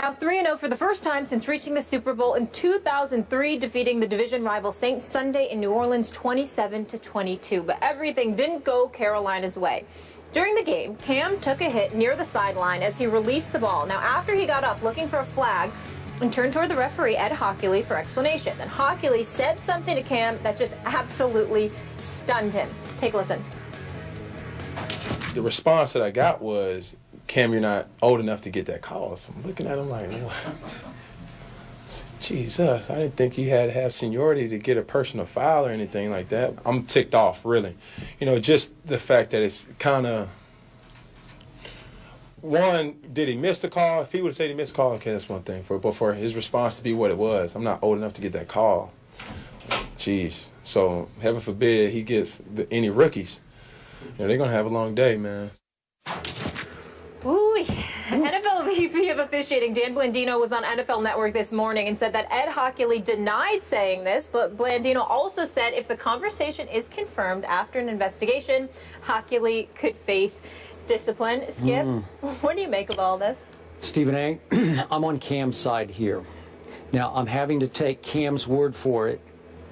Now 3-0 for the first time since reaching the Super Bowl in 2003, defeating the division rival Saints Sunday in New Orleans 27-22. But everything didn't go Carolina's way. During the game, Cam took a hit near the sideline as he released the ball. Now, after he got up looking for a flag and turned toward the referee, Ed Hockley, for explanation. Then Hockley said something to Cam that just absolutely stunned him. Take a listen. The response that I got was, Cam, you're not old enough to get that call. So I'm looking at him like, Jesus, I didn't think you had to have seniority to get a personal foul or anything like that. I'm ticked off, really. You know, just the fact that it's kind of, one, did he miss the call? If he would have said he missed the call, okay, that's one thing. But for his response to be what it was, I'm not old enough to get that call. Jeez. So heaven forbid he gets any rookies. You know, they're going to have a long day, man. Ooh. NFL VP of officiating Dan Blandino was on NFL Network this morning and said that Ed Hockley denied saying this, but Blandino also said if the conversation is confirmed after an investigation, Hockley could face discipline. Skip, what do you make of all this? Stephen A., I'm on Cam's side here. Now, I'm having to take Cam's word for it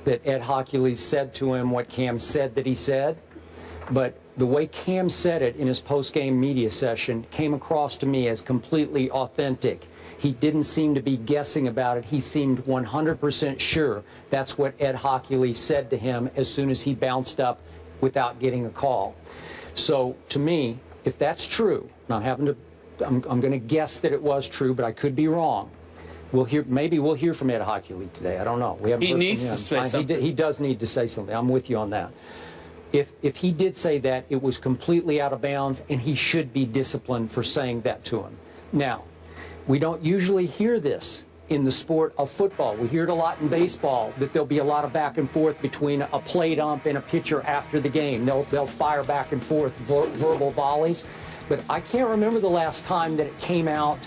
that Ed Hockley said to him what Cam said that he said, but the way Cam said it in his post-game media session came across to me as completely authentic. He didn't seem to be guessing about it. He seemed 100% sure that's what Ed Hockley said to him as soon as he bounced up without getting a call. So to me, if that's true, and I'm going to guess that it was true, but I could be wrong. Maybe we'll hear from Ed Hockley today. I don't know. We haven't heard from him. He needs to say something. He does need to say something. I'm with you on that. If he did say that, it was completely out of bounds, and he should be disciplined for saying that to him. Now, we don't usually hear this in the sport of football. We hear it a lot in baseball, that there'll be a lot of back and forth between a plate ump and a pitcher after the game. They'll fire back and forth verbal volleys. But I can't remember the last time that it came out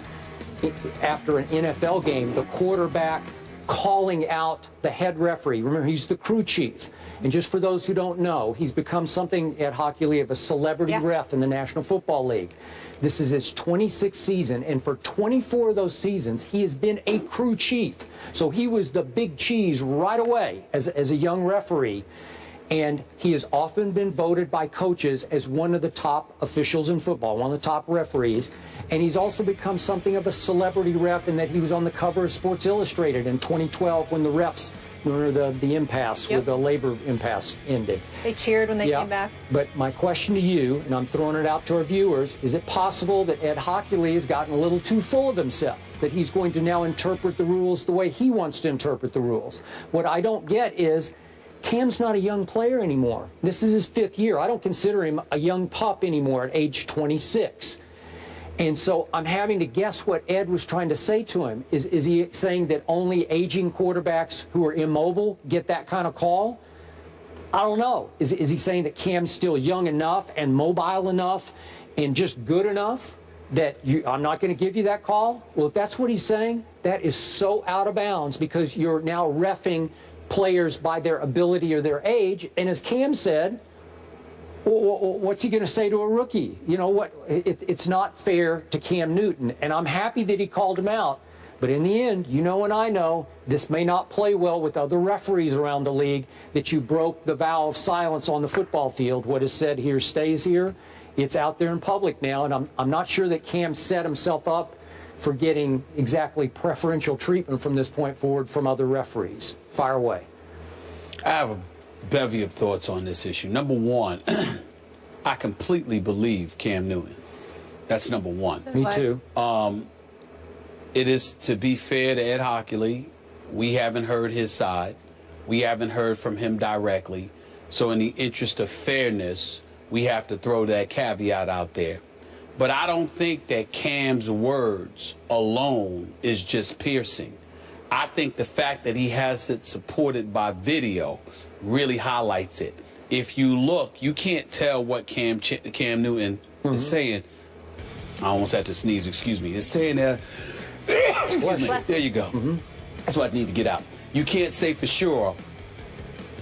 after an NFL game, the quarterback calling out the head referee. Remember, he's the crew chief. And just for those who don't know, he's become something at Hockley of a celebrity ref in the National Football League. This is his 26th season, and for 24 of those seasons, he has been a crew chief. So he was the big cheese right away as a young referee. And he has often been voted by coaches as one of the top officials in football, one of the top referees. And he's also become something of a celebrity ref in that he was on the cover of Sports Illustrated in 2012 when the refs, remember the impasse, with the labor impasse ended. They cheered when they came back. But my question to you, and I'm throwing it out to our viewers, is it possible that Ed Hockley has gotten a little too full of himself, that he's going to now interpret the rules the way he wants to interpret the rules? What I don't get is, Cam's not a young player anymore. This is his 5th year. I don't consider him a young pup anymore at age 26. And so I'm having to guess what Ed was trying to say to him. Is he saying that only aging quarterbacks who are immobile get that kind of call? I don't know. Is he saying that Cam's still young enough and mobile enough and just good enough that I'm not going to give you that call? Well, if that's what he's saying, that is so out of bounds because you're now reffing players by their ability or their age. And as Cam said, what's he going to say to a rookie? You know what? It's not fair to Cam Newton. And I'm happy that he called him out. But in the end, you know and I know, this may not play well with other referees around the league, that you broke the vow of silence on the football field. What is said here stays here. It's out there in public now. And I'm not sure that Cam set himself up for getting exactly preferential treatment from this point forward from other referees. Fire away. I have a bevy of thoughts on this issue. Number one, I completely believe Cam Newton. That's number one. Me too. It is, to be fair to Ed Hockley, we haven't heard his side. We haven't heard from him directly. So in the interest of fairness, we have to throw that caveat out there. But I don't think that Cam's words alone is just piercing. I think the fact that he has it supported by video really highlights it. If you look, you can't tell what Cam Newton is saying. I almost had to sneeze, excuse me. He's saying that. There you go. That's what I need to get out. You can't say for sure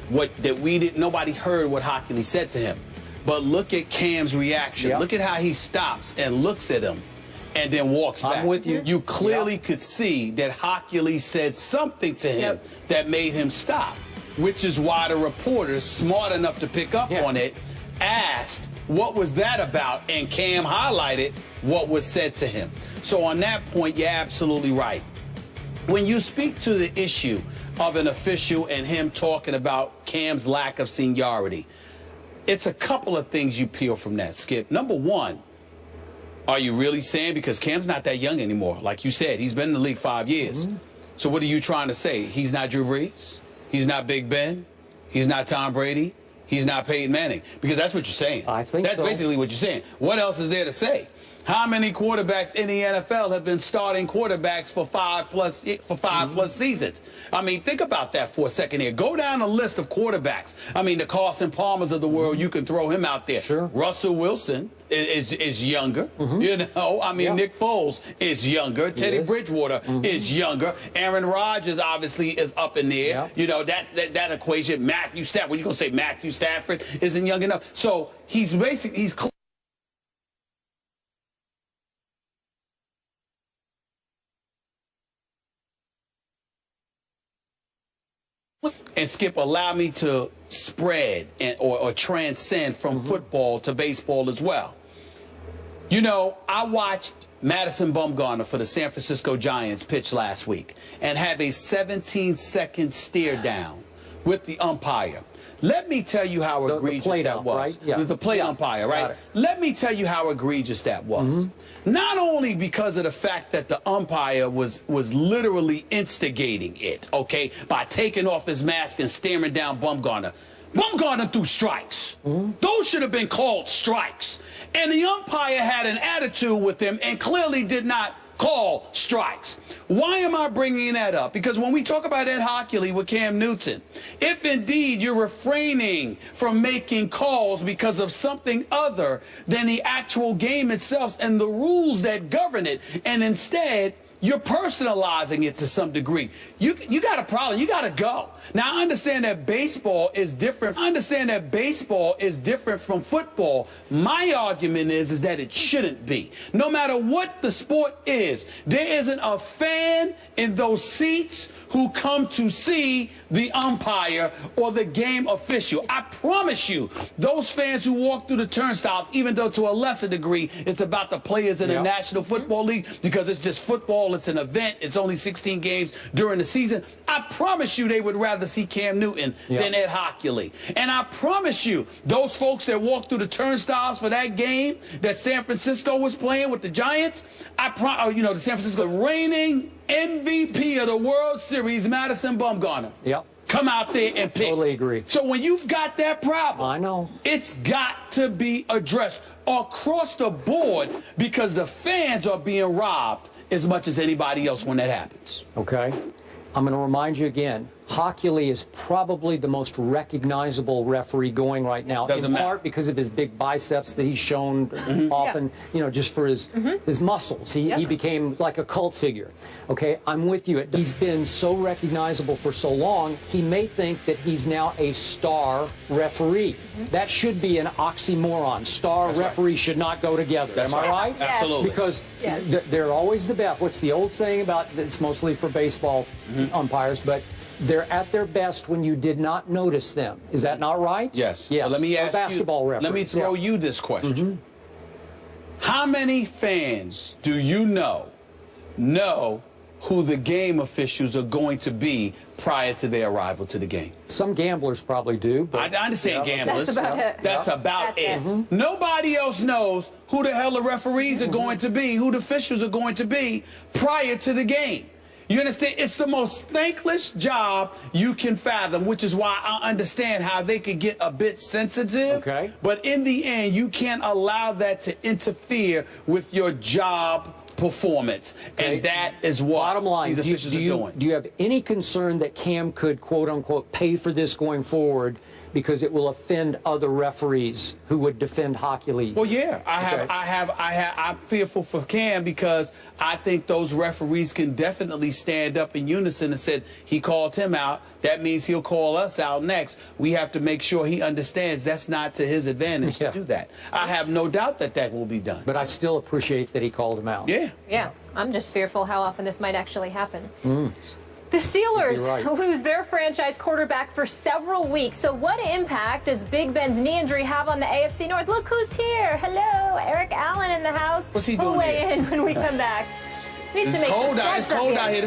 nobody heard what Hockley said to him. But look at Cam's reaction. Look at how he stops and looks at him and then walks back. I'm with you. You clearly could see that Hockley said something to him that made him stop, which is why the reporters, smart enough to pick up on it, asked, what was that about? And Cam highlighted what was said to him. So on that point, you're absolutely right. When you speak to the issue of an official and him talking about Cam's lack of seniority, it's a couple of things you peel from that, Skip. Number one, are you really saying, because Cam's not that young anymore, like you said, he's been in the league 5 years. So what are you trying to say? He's not Drew Brees? He's not Big Ben? He's not Tom Brady? He's not Peyton Manning? Because that's what you're saying. I think that's basically what you're saying. What else is there to say? How many quarterbacks in the NFL have been starting quarterbacks for five plus seasons? I mean, think about that for a second here. Go down a list of quarterbacks. I mean, the Carson Palmers of the world, you can throw him out there. Sure. Russell Wilson is younger. You know, I mean, Nick Foles is younger. Teddy Bridgewater is younger. Aaron Rodgers obviously is up in there. You know, that equation. Matthew Stafford. What you gonna say? Matthew Stafford isn't young enough. So he's And Skip, allow me to spread or transcend from football to baseball as well. You know, I watched Madison Bumgarner for the San Francisco Giants pitch last week and have a 17-second stare down with the umpire. Let me tell you how egregious that was. Right? The plate umpire, right? Let me tell you how egregious that was. Not only because of the fact that the umpire was literally instigating it, okay, by taking off his mask and staring down Bumgarner. Bumgarner threw strikes. Those should have been called strikes. And the umpire had an attitude with him and clearly did not call strikes. Why am I bringing that up? Because when we talk about Ed Hockley with Cam Newton, if indeed you're refraining from making calls because of something other than the actual game itself and the rules that govern it, and instead you're personalizing it to some degree, you got a problem. You got to go. Now, I understand that baseball is different. I understand that baseball is different from football. My argument is that it shouldn't be. No matter what the sport is, there isn't a fan in those seats who come to see the umpire or the game official. I promise you, those fans who walk through the turnstiles, even though to a lesser degree it's about the players in the National Football League, because it's just football, it's an event, it's only 16 games during the season, I promise you they would rather see Cam Newton than Ed Hockley. And I promise you, those folks that walked through the turnstiles for that game that San Francisco was playing with the Giants, you know, the San Francisco reigning MVP of the World Series, Madison Bumgarner. Come out there and pitch. Totally agree. So when you've got that problem, I know, it's got to be addressed across the board, because the fans are being robbed as much as anybody else when that happens. Okay. I'm going to remind you again, Hockley is probably the most recognizable referee going right now, in part because of his big biceps that he's shown often, you know, just for his muscles. He became like a cult figure. Okay, I'm with you. He's been so recognizable for so long, he may think that he's now a star referee. That should be an oxymoron. Star referee should not go together. Am I right? Absolutely. Because they're always the best. What's the old saying about, it's mostly for baseball umpires, but they're at their best when you did not notice them. Is that not right? Yes. Yes. But let me ask basketball you, referees. let me throw you this question. How many fans do you know who the game officials are going to be prior to their arrival to the game? Some gamblers probably do. But I understand gamblers. That's about it. That's about it. Nobody else knows who the hell the referees are going to be, who the officials are going to be prior to the game. You understand? It's the most thankless job you can fathom, which is why I understand how they could get a bit sensitive. Okay. But in the end, you can't allow that to interfere with your job performance. Okay. And that is what bottom line, these officials are doing. Do you have any concern that Cam could, quote unquote, pay for this going forward because it will offend other referees who would defend Hockey League. Well, yeah, I'm fearful for Cam because I think those referees can definitely stand up in unison and said he called him out. That means he'll call us out next. We have to make sure he understands that's not to his advantage to do that. I have no doubt that that will be done. But I still appreciate that he called him out. Yeah. Yeah, I'm just fearful how often this might actually happen. The Steelers lose their franchise quarterback for several weeks. So what impact does Big Ben's knee injury have on the AFC North? Look who's here. Hello, Eric Allen in the house. What's he We'll doing weigh here? in when we come back. It's cold out here.